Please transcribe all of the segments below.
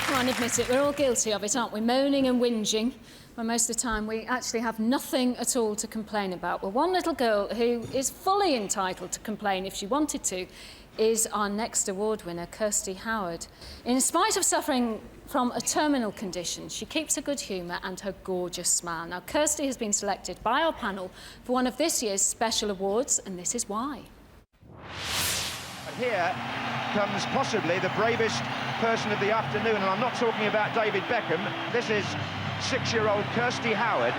come on, admit it. We're all guilty of it, aren't we? Moaning and whinging, when most of the time we actually have nothing at all to complain about. Well, one little girl who is fully entitled to complain if she wanted to is our next award winner, Kirsty Howard. In spite of suffering from a terminal condition, she keeps her good humour and her gorgeous smile. Now, Kirsty has been selected by our panel for one of this year's special awards, and this is why. And here comes possibly the bravest person of the afternoon, and I'm not talking about David Beckham. This is 6-year-old Kirsty Howard.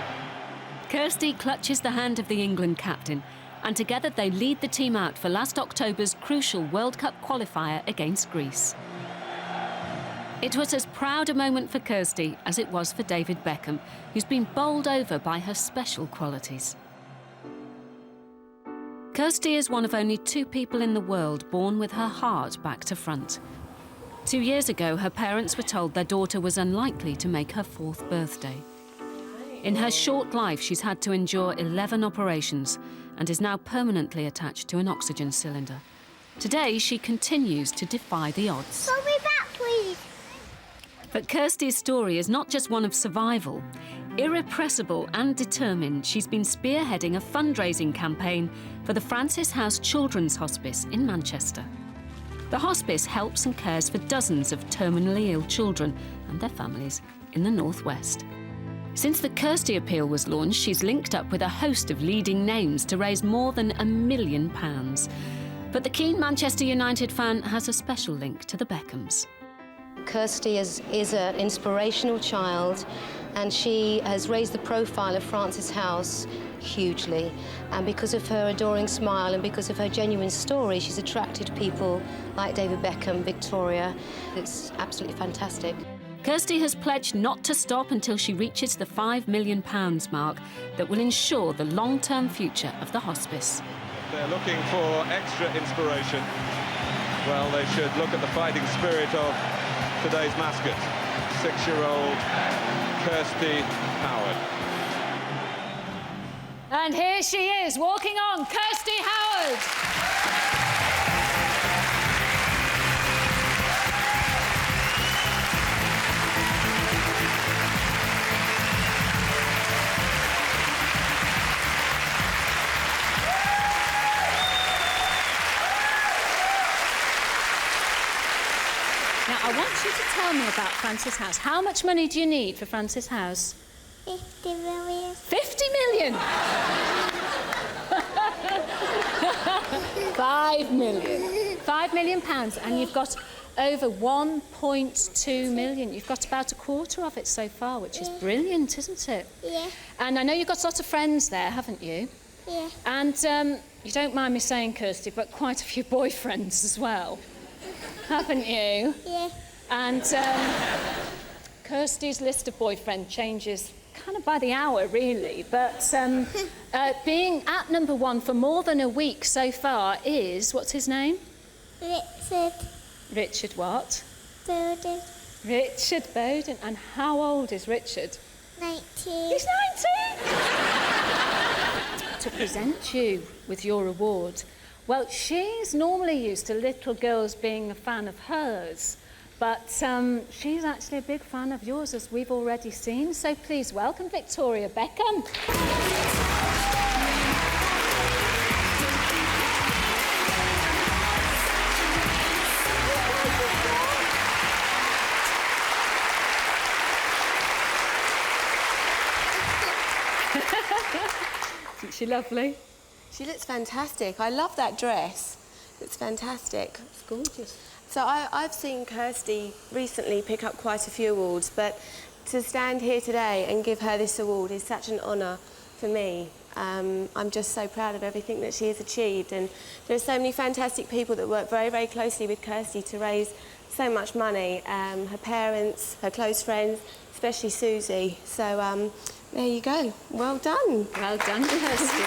Kirsty clutches the hand of the England captain, and together they lead the team out for last October's crucial World Cup qualifier against Greece. It was as proud a moment for Kirsty as it was for David Beckham, who's been bowled over by her special qualities. Kirsty is one of only 2 people in the world born with her heart back to front. 2 years ago, her parents were told their daughter was unlikely to make her 4th birthday. In her short life, she's had to endure 11 operations and is now permanently attached to an oxygen cylinder. Today, she continues to defy the odds. Pull me back, please. But Kirsty's story is not just one of survival. Irrepressible and determined, she's been spearheading a fundraising campaign for the Francis House Children's Hospice in Manchester. The hospice helps and cares for dozens of terminally ill children and their families in the Northwest. Since the Kirsty appeal was launched, she's linked up with a host of leading names to raise more than £1 million. But the keen Manchester United fan has a special link to the Beckhams. Kirsty is an inspirational child, and she has raised the profile of Francis House hugely. And because of her adoring smile and because of her genuine story, she's attracted people like David Beckham, Victoria. It's absolutely fantastic. Kirsty has pledged not to stop until she reaches the £5 million mark that will ensure the long-term future of the hospice. They're looking for extra inspiration. Well, they should look at the fighting spirit of today's mascot, 6-year-old Kirsty Howard. And here she is, walking on, Kirsty Howard. Now, I want you to tell me about Francis House. How much money do you need for Francis House? 50 million. 50 million? 5 million. £5 million, and you've got over 1.2 million. You've got about a quarter of it so far, which is brilliant, isn't it? Yeah. And I know you've got lots of friends there, haven't you? Yeah. And you don't mind me saying, Kirsty, but quite a few boyfriends as well, haven't you? Yeah. And Kirsty's list of boyfriend changes kind of by the hour, really. But being at number 1 for more than a week so far is, what's his name? Richard. Richard what? Bowden. Richard Bowden. And how old is Richard? 19. He's 19! To present you with your award, well, she's normally used to little girls being a fan of hers, but she's actually a big fan of yours, as we've already seen. So please welcome Victoria Beckham. Isn't she lovely? She looks fantastic. I love that dress. It's fantastic. It's gorgeous. So I've seen Kirsty recently pick up quite a few awards, but to stand here today and give her this award is such an honour for me. I'm just so proud of everything that she has achieved, and there are so many fantastic people that work very, very closely with Kirsty to raise so much money. Her parents, her close friends, especially Susie. So there you go. Well done. Well done, Kirsty.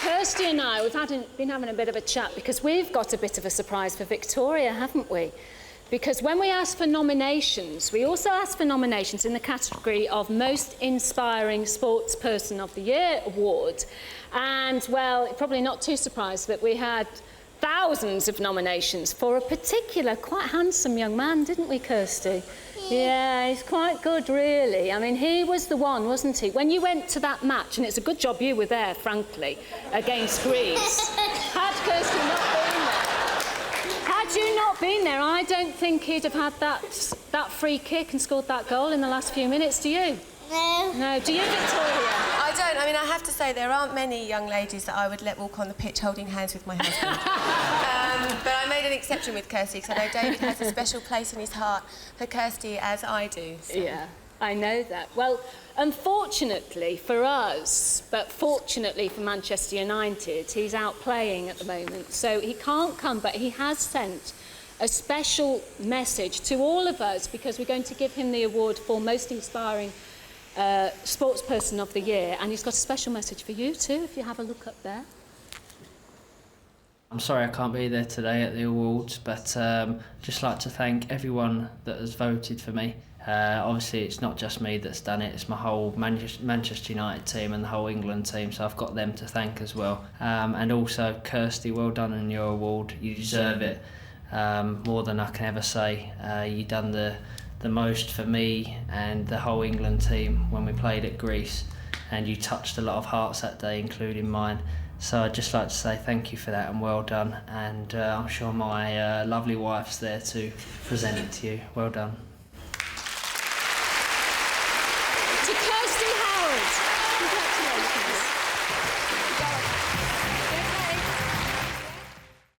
Kirsty and I, we've been having a bit of a chat because we've got a bit of a surprise for Victoria, haven't we? because when we ask for nominations, we also ask for nominations in the category of Most Inspiring Sportsperson of the Year award. And, well, probably not too surprised that we had thousands of nominations for a particular quite handsome young man, didn't we, Kirsty? Yeah, he's quite good, really. I mean, he was the one, wasn't he? When you went to that match, and it's a good job you were there, frankly, against Greece, had Kirsty not been there, had you not been there, I don't think he'd have had that free kick and scored that goal in the last few minutes, do you? No. No, do you, Victoria? I don't. I mean, I have to say there aren't many young ladies that I would let walk on the pitch holding hands with my husband. But I made an exception with Kirsty because I know David has a special place in his heart for Kirsty, as I do. So. Yeah, I know that. Well, unfortunately for us, but fortunately for Manchester United, he's out playing at the moment, so he can't come, but he has sent a special message to all of us because we're going to give him the award for Most Inspiring Sportsperson of the Year, and he's got a special message for you too, if you have a look up there. I'm sorry I can't be there today at the awards, but just like to thank everyone that has voted for me. Obviously it's not just me that's done it, it's my whole Manchester United team and the whole England team, so I've got them to thank as well. And also, Kirsty, well done on your award, you deserve it more than I can ever say. You've done the most for me and the whole England team when we played at Greece, and you touched a lot of hearts that day, including mine. So I'd just like to say thank you for that and well done, and I'm sure my lovely wife's there to present it to you. Well done.